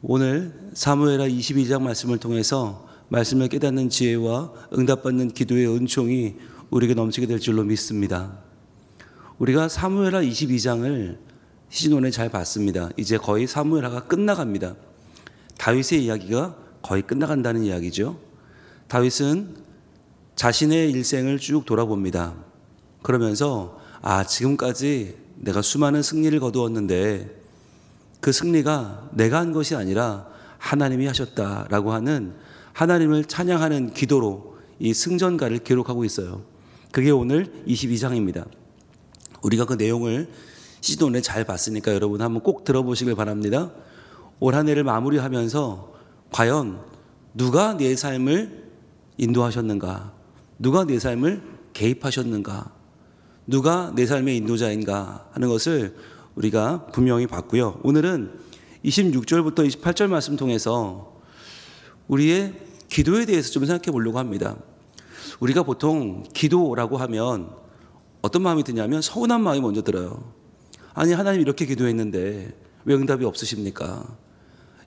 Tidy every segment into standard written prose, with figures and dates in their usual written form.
오늘 사무엘하 22장 말씀을 통해서 말씀을 깨닫는 지혜와 응답받는 기도의 은총이 우리에게 넘치게 될 줄로 믿습니다. 우리가 사무엘하 22장을 시즌1에 잘 봤습니다. 이제 거의 사무엘하가 끝나갑니다. 다윗의 이야기가 거의 끝나간다는 이야기죠. 다윗은 자신의 일생을 쭉 돌아봅니다. 그러면서 지금까지 내가 수많은 승리를 거두었는데 그 승리가 내가 한 것이 아니라 하나님이 하셨다라고 하는 하나님을 찬양하는 기도로 이 승전가를 기록하고 있어요. 그게 오늘 22장입니다. 우리가 그 내용을 시즌1에 잘 봤으니까 여러분 한번 꼭 들어보시길 바랍니다. 올 한 해를 마무리하면서 과연 누가 내 삶을 인도하셨는가? 누가 내 삶을 개입하셨는가? 누가 내 삶의 인도자인가 하는 것을 우리가 분명히 봤고요. 오늘은 26절부터 28절 말씀 통해서 우리의 기도에 대해서 좀 생각해 보려고 합니다. 우리가 보통 기도라고 하면 어떤 마음이 드냐면 서운한 마음이 먼저 들어요. 아니, 하나님 이렇게 기도했는데 왜 응답이 없으십니까?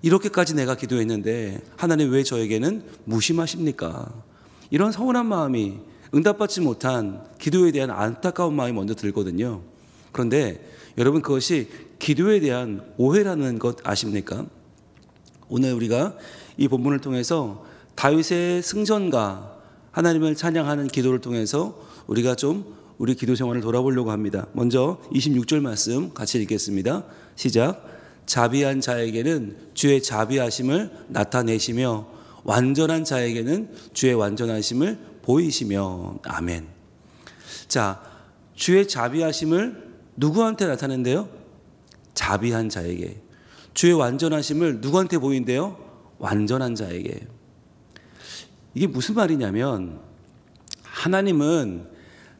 이렇게까지 내가 기도했는데 하나님 왜 저에게는 무심하십니까? 이런 서운한 마음이, 응답받지 못한 기도에 대한 안타까운 마음이 먼저 들거든요. 그런데 여러분, 그것이 기도에 대한 오해라는 것 아십니까? 오늘 우리가 이 본문을 통해서 다윗의 승전가, 하나님을 찬양하는 기도를 통해서 우리가 좀 우리 기도 생활을 돌아보려고 합니다. 먼저 26절 말씀 같이 읽겠습니다. 시작. 자비한 자에게는 주의 자비하심을 나타내시며 완전한 자에게는 주의 완전하심을 보이시며. 아멘. 자, 주의 자비하심을 누구한테 나타낸대요? 자비한 자에게. 주의 완전하심을 누구한테 보인대요? 완전한 자에게. 이게 무슨 말이냐면 하나님은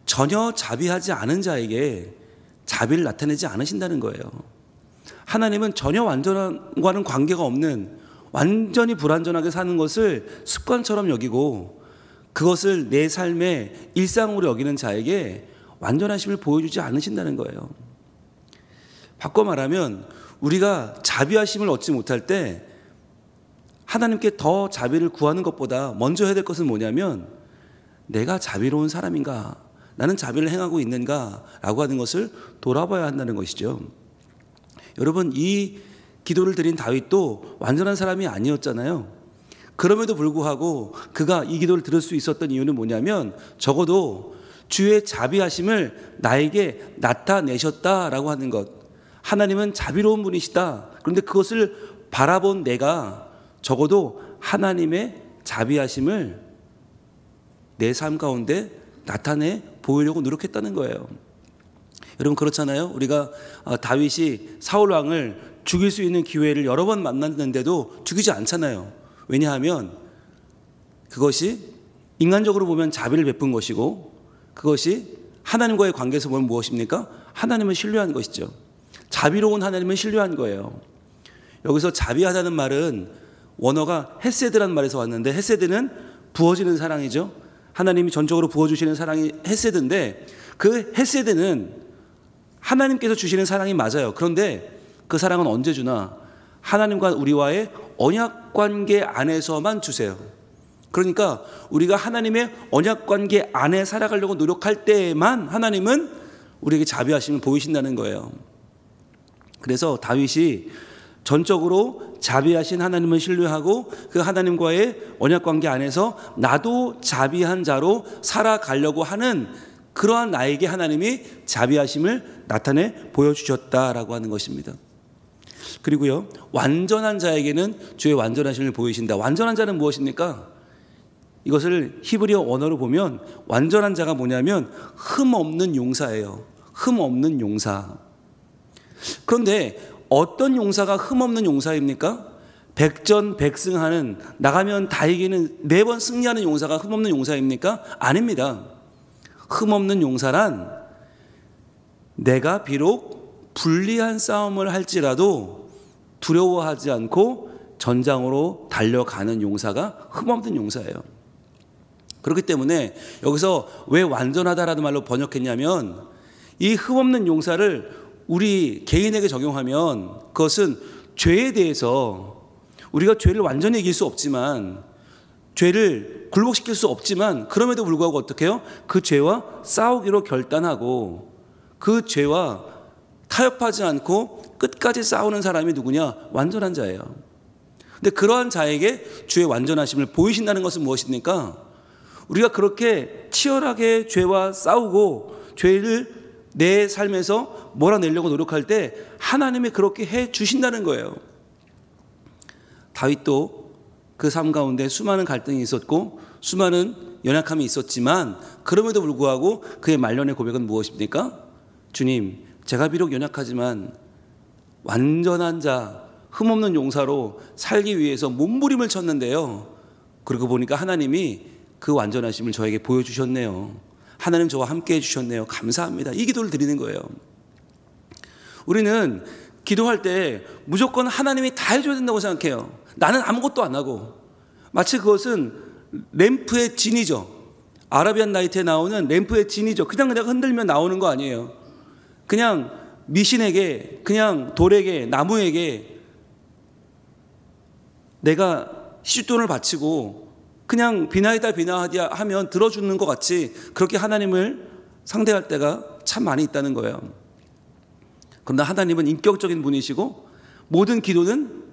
전혀 자비하지 않은 자에게 자비를 나타내지 않으신다는 거예요. 하나님은 전혀 완전과는 관계가 없는, 완전히 불완전하게 사는 것을 습관처럼 여기고 그것을 내 삶의 일상으로 여기는 자에게 완전하심을 보여주지 않으신다는 거예요. 바꿔 말하면 우리가 자비하심을 얻지 못할 때 하나님께 더 자비를 구하는 것보다 먼저 해야 될 것은 뭐냐면 내가 자비로운 사람인가, 나는 자비를 행하고 있는가 라고 하는 것을 돌아봐야 한다는 것이죠. 여러분, 이 기도를 드린 다윗도 완전한 사람이 아니었잖아요. 그럼에도 불구하고 그가 이 기도를 들을 수 있었던 이유는 뭐냐면 적어도 주의 자비하심을 나에게 나타내셨다라고 하는 것. 하나님은 자비로운 분이시다. 그런데 그것을 바라본 내가 적어도 하나님의 자비하심을 내 삶 가운데 나타내 보이려고 노력했다는 거예요. 여러분, 그렇잖아요. 우리가 다윗이 사울 왕을 죽일 수 있는 기회를 여러 번 만났는데도 죽이지 않잖아요. 왜냐하면 그것이 인간적으로 보면 자비를 베푼 것이고 그것이 하나님과의 관계에서 보면 무엇입니까? 하나님을 신뢰한 것이죠. 자비로운 하나님을 신뢰한 거예요. 여기서 자비하다는 말은 원어가 헤세드라는 말에서 왔는데, 헤세드는 부어지는 사랑이죠. 하나님이 전적으로 부어주시는 사랑이 헤세드인데, 그 헤세드는 하나님께서 주시는 사랑이 맞아요. 그런데 그 사랑은 언제 주나? 하나님과 우리와의 언약 관계 안에서만 주세요. 그러니까 우리가 하나님의 언약 관계 안에 살아가려고 노력할 때에만 하나님은 우리에게 자비하심을 보이신다는 거예요. 그래서 다윗이 전적으로 자비하신 하나님을 신뢰하고 그 하나님과의 언약 관계 안에서 나도 자비한 자로 살아가려고 하는 그러한 나에게 하나님이 자비하심을 나타내 보여주셨다라고 하는 것입니다. 그리고요, 완전한 자에게는 주의 완전하심을 보이신다. 완전한 자는 무엇입니까? 이것을 히브리어 언어로 보면 완전한 자가 뭐냐면 흠 없는 용사예요. 흠 없는 용사. 그런데 어떤 용사가 흠 없는 용사입니까? 백전백승하는, 나가면 다 이기는, 매번 승리하는 용사가 흠 없는 용사입니까? 아닙니다. 흠 없는 용사란 내가 비록 불리한 싸움을 할지라도 두려워하지 않고 전장으로 달려가는 용사가 흠 없는 용사예요. 그렇기 때문에 여기서 왜 완전하다라는 말로 번역했냐면 이 흠 없는 용사를 우리 개인에게 적용하면 그것은 죄에 대해서 우리가 죄를 완전히 이길 수 없지만, 죄를 굴복시킬 수 없지만, 그럼에도 불구하고 어떻게 해요? 그 죄와 싸우기로 결단하고 그 죄와 타협하지 않고 끝까지 싸우는 사람이 누구냐? 완전한 자예요. 근데 그러한 자에게 주의 완전하심을 보이신다는 것은 무엇입니까? 우리가 그렇게 치열하게 죄와 싸우고 죄를 내 삶에서 몰아내려고 노력할 때 하나님이 그렇게 해 주신다는 거예요. 다윗도 그 삶 가운데 수많은 갈등이 있었고 수많은 연약함이 있었지만, 그럼에도 불구하고 그의 말년의 고백은 무엇입니까? 주님, 제가 비록 연약하지만 완전한 자, 흠없는 용사로 살기 위해서 몸부림을 쳤는데요, 그러고 보니까 하나님이 그 완전하심을 저에게 보여주셨네요. 하나님 저와 함께 해주셨네요. 감사합니다. 이 기도를 드리는 거예요. 우리는 기도할 때 무조건 하나님이 다 해줘야 된다고 생각해요. 나는 아무것도 안 하고. 마치 그것은 램프의 진이죠. 아라비안 나이트에 나오는 램프의 진이죠. 그냥 흔들면 나오는 거 아니에요. 그냥 미신에게, 그냥 돌에게, 나무에게 내가 시주돈을 바치고 그냥 비나이다 비나하디야 하면 들어주는 것 같이 그렇게 하나님을 상대할 때가 참 많이 있다는 거예요. 그런데 하나님은 인격적인 분이시고 모든 기도는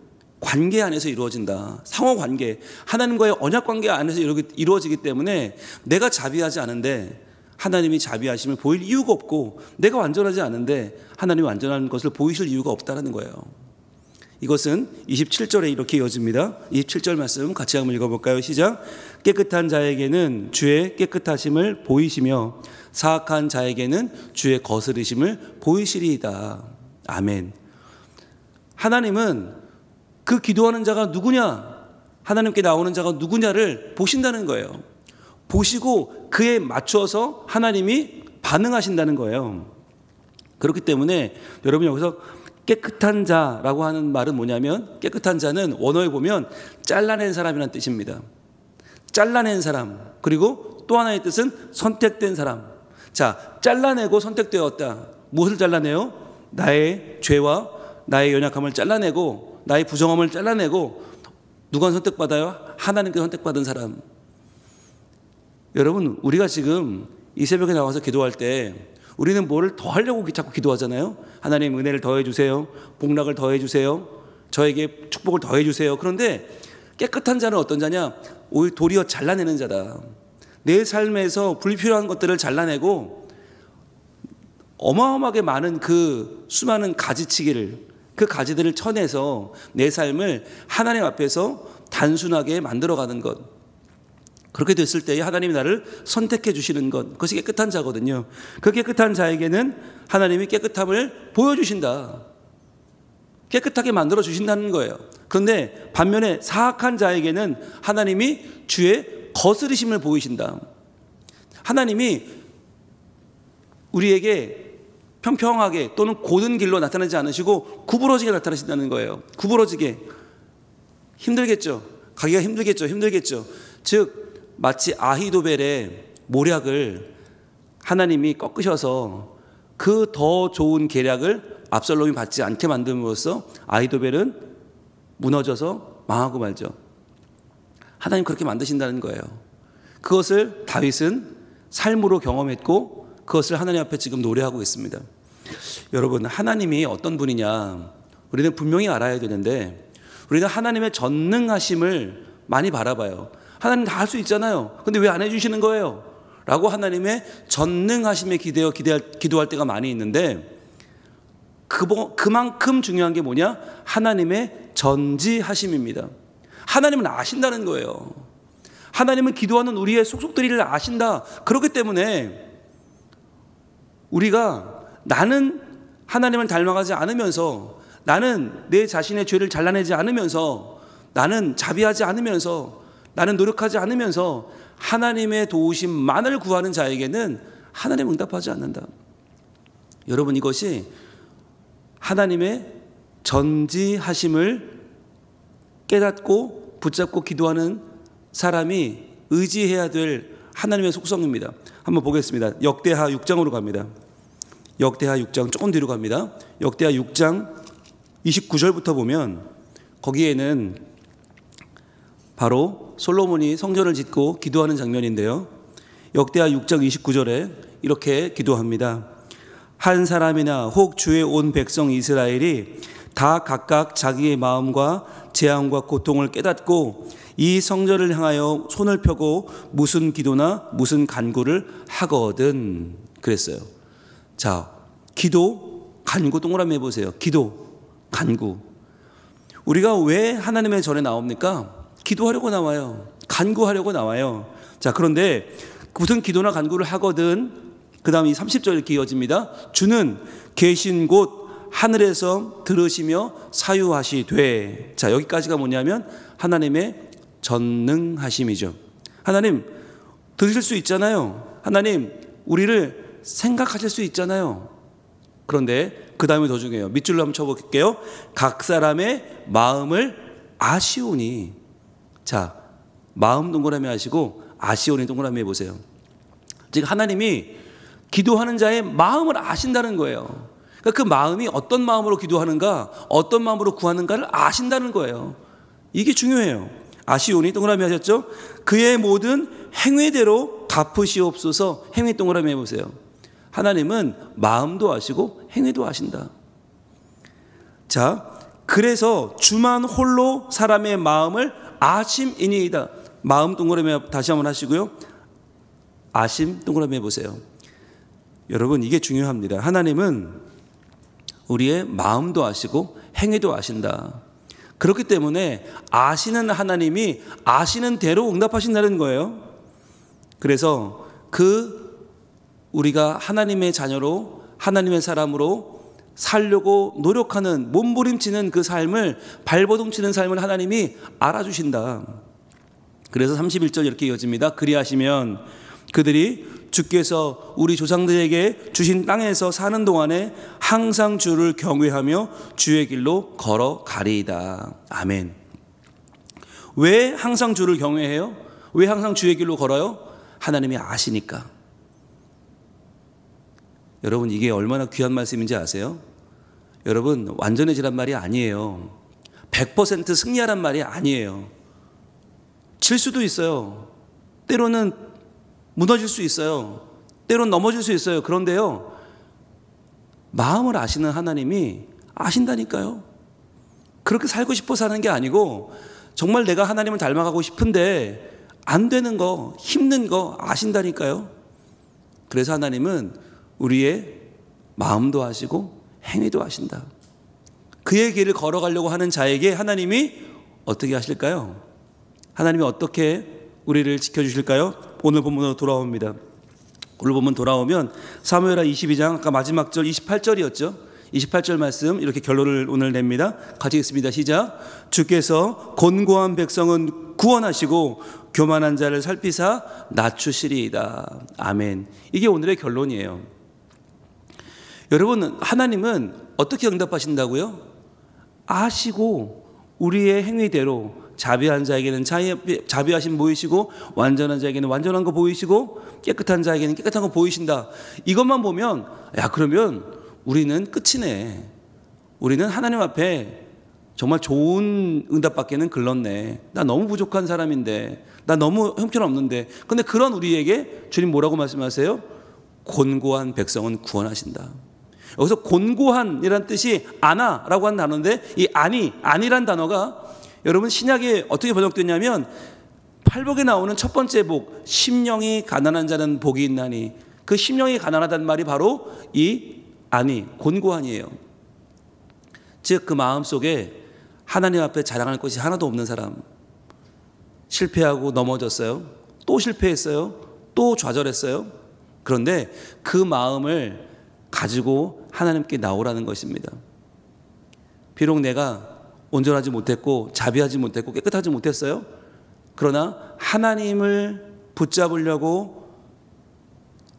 관계 안에서 이루어진다. 상호관계, 하나님과의 언약관계 안에서 이루어지기 때문에 내가 자비하지 않은데 하나님이 자비하심을 보일 이유가 없고, 내가 완전하지 않은데 하나님이 완전한 것을 보이실 이유가 없다는 거예요. 이것은 27절에 이렇게 이어집니다. 27절 말씀 같이 한번 읽어볼까요? 시작. 깨끗한 자에게는 주의 깨끗하심을 보이시며 사악한 자에게는 주의 거스르심을 보이시리이다. 아멘. 하나님은 그 기도하는 자가 누구냐, 하나님께 나오는 자가 누구냐를 보신다는 거예요. 보시고 그에 맞춰서 하나님이 반응하신다는 거예요. 그렇기 때문에 여러분, 여기서 깨끗한 자라고 하는 말은 뭐냐면, 깨끗한 자는 원어에 보면 잘라낸 사람이라는 뜻입니다. 잘라낸 사람, 그리고 또 하나의 뜻은 선택된 사람. 자, 잘라내고 선택되었다. 무엇을 잘라내요? 나의 죄와 나의 연약함을 잘라내고 나의 부정함을 잘라내고. 누가 선택받아요? 하나님께 선택받은 사람. 여러분, 우리가 지금 이 새벽에 나와서 기도할 때 우리는 뭐를 더 하려고 자꾸 기도하잖아요. 하나님 은혜를 더해 주세요. 복락을 더해 주세요. 저에게 축복을 더해 주세요. 그런데 깨끗한 자는 어떤 자냐? 도리어 잘라내는 자다. 내 삶에서 불필요한 것들을 잘라내고 어마어마하게 많은 그 수많은 가지치기를, 그 가지들을 쳐내서 내 삶을 하나님 앞에서 단순하게 만들어가는 것. 그렇게 됐을 때에 하나님이 나를 선택해 주시는 것, 그것이 깨끗한 자거든요. 그 깨끗한 자에게는 하나님이 깨끗함을 보여주신다. 깨끗하게 만들어 주신다는 거예요. 그런데 반면에 사악한 자에게는 하나님이 주의 거스르심을 보이신다. 하나님이 우리에게 평평하게 또는 고든 길로 나타나지 않으시고 구부러지게 나타나신다는 거예요. 구부러지게. 힘들겠죠. 가기가 힘들겠죠. 즉 마치 아히도벨의 모략을 하나님이 꺾으셔서 그 더 좋은 계략을 압살롬이 받지 않게 만듦으로써 아히도벨은 무너져서 망하고 말죠. 하나님 그렇게 만드신다는 거예요. 그것을 다윗은 삶으로 경험했고 그것을 하나님 앞에 지금 노래하고 있습니다. 여러분, 하나님이 어떤 분이냐 우리는 분명히 알아야 되는데, 우리는 하나님의 전능하심을 많이 바라봐요. 하나님 다 할 수 있잖아요. 근데 왜 안 해주시는 거예요? 라고 하나님의 전능하심에 기도할 때가 많이 있는데, 그만큼 중요한 게 뭐냐? 하나님의 전지하심입니다. 하나님은 아신다는 거예요. 하나님은 기도하는 우리의 속속들이를 아신다. 그렇기 때문에 우리가 나는 하나님을 닮아가지 않으면서, 나는 내 자신의 죄를 잘라내지 않으면서, 나는 자비하지 않으면서, 나는 노력하지 않으면서 하나님의 도우심만을 구하는 자에게는 하나님 응답하지 않는다. 여러분, 이것이 하나님의 전지하심을 깨닫고 붙잡고 기도하는 사람이 의지해야 될 하나님의 속성입니다. 한번 보겠습니다. 역대하 6장으로 갑니다. 역대하 6장 조금 뒤로 갑니다. 역대하 6장 29절부터 보면 거기에는 바로 솔로몬이 성전을 짓고 기도하는 장면인데요. 역대하 6장 29절에 이렇게 기도합니다. 한 사람이나 혹 주의 온 백성 이스라엘이 다 각각 자기의 마음과 재앙과 고통을 깨닫고 이 성전을 향하여 손을 펴고 무슨 기도나 무슨 간구를 하거든 그랬어요. 자, 기도, 간구 동그라미 해보세요. 기도, 간구. 우리가 왜 하나님의 전에 나옵니까? 기도하려고 나와요. 간구하려고 나와요. 자, 그런데 무슨 기도나 간구를 하거든, 그 다음 이 30절 이렇게 이어집니다. 주는 계신 곳 하늘에서 들으시며 사유하시되. 자, 여기까지가 뭐냐면 하나님의 전능하심이죠. 하나님 들으실 수 있잖아요. 하나님 우리를 생각하실 수 있잖아요. 그런데 그 다음에 더 중요해요. 밑줄로 한번 쳐볼게요. 각 사람의 마음을 아시오니. 자, 마음 동그라미 하시고 아시오니 동그라미 해보세요. 즉 하나님이 기도하는 자의 마음을 아신다는 거예요. 그러니까 그 마음이 어떤 마음으로 기도하는가, 어떤 마음으로 구하는가를 아신다는 거예요. 이게 중요해요. 아시오니 동그라미 하셨죠? 그의 모든 행위대로 갚으시옵소서. 행위 동그라미 해보세요. 하나님은 마음도 아시고 행위도 아신다. 자, 그래서 주만 홀로 사람의 마음을 아심이니이다. 마음 동그라미 다시 한번 하시고요. 아심 동그라미 해보세요. 여러분 이게 중요합니다. 하나님은 우리의 마음도 아시고 행위도 아신다. 그렇기 때문에 아시는 하나님이 아시는 대로 응답하신다는 거예요. 그래서 우리가 하나님의 자녀로 하나님의 사람으로 살려고 노력하는 몸부림치는 그 삶을, 발버둥치는 삶을 하나님이 알아주신다. 그래서 31절 이렇게 이어집니다. 그리하시면 그들이 주께서 우리 조상들에게 주신 땅에서 사는 동안에 항상 주를 경외하며 주의 길로 걸어가리이다. 아멘. 왜 항상 주를 경외해요? 왜 항상 주의 길로 걸어요? 하나님이 아시니까. 여러분 이게 얼마나 귀한 말씀인지 아세요? 여러분 완전해지란 말이 아니에요. 100% 승리하란 말이 아니에요. 질 수도 있어요. 때로는 무너질 수 있어요. 때로는 넘어질 수 있어요. 그런데요, 마음을 아시는 하나님이 아신다니까요. 그렇게 살고 싶어 사는 게 아니고 정말 내가 하나님을 닮아가고 싶은데 안 되는 거, 힘든 거 아신다니까요. 그래서 하나님은 우리의 마음도 아시고 행위도 아신다. 그의 길을 걸어가려고 하는 자에게 하나님이 어떻게 하실까요? 하나님이 어떻게 우리를 지켜주실까요? 오늘 본문으로 돌아옵니다. 오늘 본문 돌아오면 사무엘하 22장 아까 마지막 절 28절이었죠. 28절 말씀 이렇게 결론을 오늘 냅니다. 같이 읽습니다. 시작. 주께서 곤고한 백성은 구원하시고 교만한 자를 살피사 낮추시리이다. 아멘. 이게 오늘의 결론이에요. 여러분 하나님은 어떻게 응답하신다고요? 아시고 우리의 행위대로 자비한 자에게는 자비하심 보이시고 완전한 자에게는 완전한 거 보이시고 깨끗한 자에게는 깨끗한 거 보이신다. 이것만 보면 야 그러면 우리는 끝이네. 우리는 하나님 앞에 정말 좋은 응답받기는 글렀네. 나 너무 부족한 사람인데, 나 너무 형편없는데. 근데 그런 우리에게 주님 뭐라고 말씀하세요? 곤고한 백성은 구원하신다. 여기서 곤고한이라는 뜻이 아나라고 한 단어인데 이 아니란 단어가 여러분 신약에 어떻게 번역됐냐면 팔복에 나오는 첫 번째 복, 심령이 가난한 자는 복이 있나니, 그 심령이 가난하다는 말이 바로 이 곤고한이에요. 즉 그 마음속에 하나님 앞에 자랑할 것이 하나도 없는 사람, 실패하고 넘어졌어요, 또 실패했어요, 또 좌절했어요. 그런데 그 마음을 가지고 하나님께 나오라는 것입니다. 비록 내가 온전하지 못했고 자비하지 못했고 깨끗하지 못했어요. 그러나 하나님을 붙잡으려고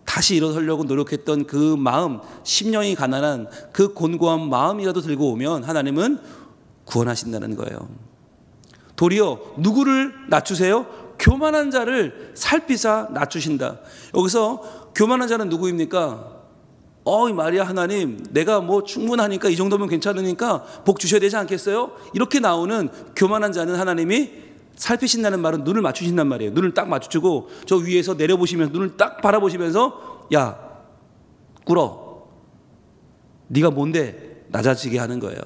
다시 일어서려고 노력했던 그 마음, 심령이 가난한 그 곤고한 마음이라도 들고 오면 하나님은 구원하신다는 거예요. 도리어 누구를 낮추세요? 교만한 자를 살피사 낮추신다. 여기서 교만한 자는 누구입니까? 말이야 하나님, 내가 뭐 충분하니까 이 정도면 괜찮으니까 복 주셔야 되지 않겠어요? 이렇게 나오는 교만한 자는 하나님이 살피신다는 말은 눈을 맞추신단 말이에요. 눈을 딱 맞추고 저 위에서 내려보시면서 눈을 딱 바라보시면서 야, 꿇어. 네가 뭔데 낮아지게 하는 거예요.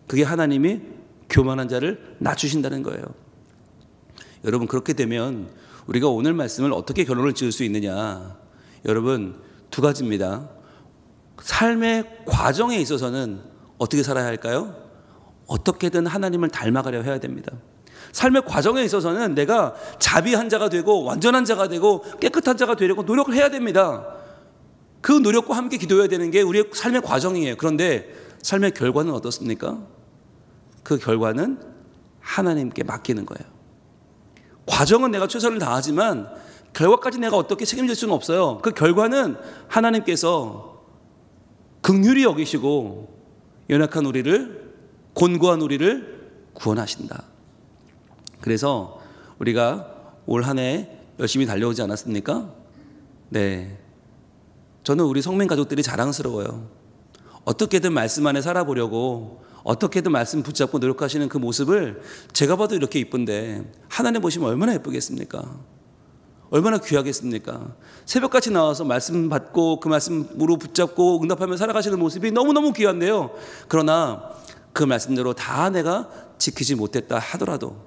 그게 하나님이 교만한 자를 낮추신다는 거예요. 여러분, 그렇게 되면 우리가 오늘 말씀을 어떻게 결론을 지을 수 있느냐? 여러분, 두 가지입니다. 삶의 과정에 있어서는 어떻게 살아야 할까요? 어떻게든 하나님을 닮아가려 해야 됩니다. 삶의 과정에 있어서는 내가 자비한 자가 되고 완전한 자가 되고 깨끗한 자가 되려고 노력을 해야 됩니다. 그 노력과 함께 기도해야 되는 게 우리의 삶의 과정이에요. 그런데 삶의 결과는 어떻습니까? 그 결과는 하나님께 맡기는 거예요. 과정은 내가 최선을 다하지만 결과까지 내가 어떻게 책임질 수는 없어요. 그 결과는 하나님께서 긍휼히 여기시고 연약한 우리를, 곤고한 우리를 구원하신다. 그래서 우리가 올 한 해 열심히 달려오지 않았습니까? 네. 저는 우리 성민 가족들이 자랑스러워요. 어떻게든 말씀 안에 살아보려고, 어떻게든 말씀 붙잡고 노력하시는 그 모습을 제가 봐도 이렇게 이쁜데 하나님 보시면 얼마나 예쁘겠습니까? 얼마나 귀하겠습니까? 새벽같이 나와서 말씀 받고 그 말씀으로 붙잡고 응답하며 살아가시는 모습이 너무너무 귀한데요. 그러나 그 말씀대로 다 내가 지키지 못했다 하더라도,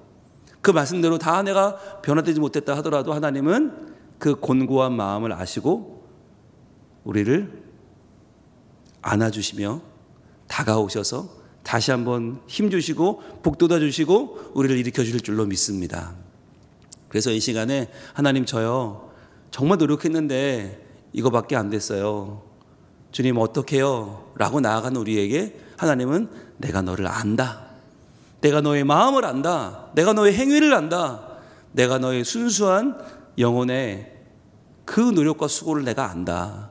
그 말씀대로 다 내가 변화되지 못했다 하더라도 하나님은 그 곤고한 마음을 아시고 우리를 안아주시며 다가오셔서 다시 한번 힘주시고 복돋아 주시고 우리를 일으켜 주실 줄로 믿습니다. 그래서 이 시간에 하나님, 저요 정말 노력했는데 이거밖에 안 됐어요. 주님 어떡해요? 라고 나아가는 우리에게 하나님은 내가 너를 안다. 내가 너의 마음을 안다. 내가 너의 행위를 안다. 내가 너의 순수한 영혼의 그 노력과 수고를 내가 안다.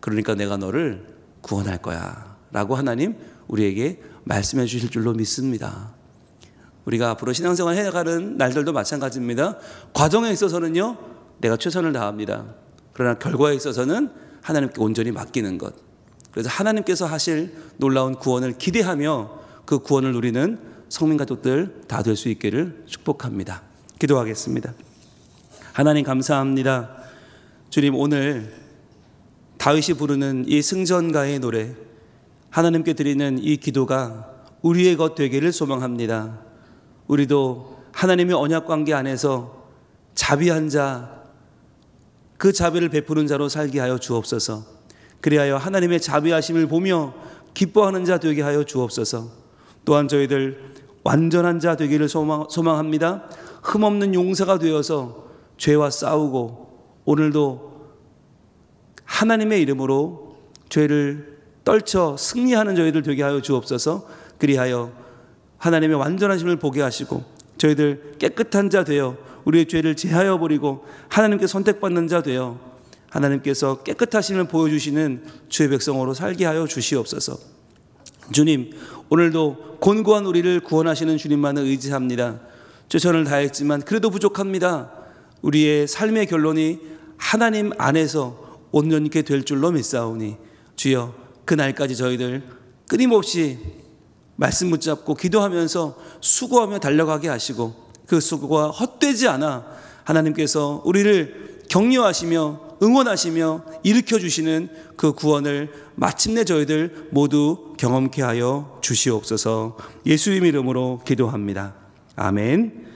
그러니까 내가 너를 구원할 거야 라고 하나님 우리에게 말씀해 주실 줄로 믿습니다. 우리가 앞으로 신앙생활 해나가는 날들도 마찬가지입니다. 과정에 있어서는요 내가 최선을 다합니다. 그러나 결과에 있어서는 하나님께 온전히 맡기는 것. 그래서 하나님께서 하실 놀라운 구원을 기대하며 그 구원을 누리는 성민가족들 다 될 수 있기를 축복합니다. 기도하겠습니다. 하나님 감사합니다. 주님, 오늘 다윗이 부르는 이 승전가의 노래, 하나님께 드리는 이 기도가 우리의 것 되기를 소망합니다. 우리도 하나님의 언약 관계 안에서 자비한 자, 그 자비를 베푸는 자로 살게 하여 주옵소서. 그리하여 하나님의 자비하심을 보며 기뻐하는 자 되게 하여 주옵소서. 또한 저희들 완전한 자 되기를 소망합니다. 흠없는 용사가 되어서 죄와 싸우고 오늘도 하나님의 이름으로 죄를 떨쳐 승리하는 저희들 되게 하여 주옵소서. 그리하여 하나님의 완전하심을 보게 하시고 저희들 깨끗한 자 되어 우리의 죄를 제하여 버리고 하나님께 선택받는 자 되어 하나님께서 깨끗하심을 보여주시는 주의 백성으로 살게 하여 주시옵소서. 주님, 오늘도 곤고한 우리를 구원하시는 주님만을 의지합니다. 최선을 다했지만 그래도 부족합니다. 우리의 삶의 결론이 하나님 안에서 온전케 될 줄로 믿사오니 주여, 그날까지 저희들 끊임없이 말씀 붙잡고 기도하면서 수고하며 달려가게 하시고 그 수고가 헛되지 않아 하나님께서 우리를 격려하시며 응원하시며 일으켜주시는 그 구원을 마침내 저희들 모두 경험케 하여 주시옵소서. 예수님 이름으로 기도합니다. 아멘.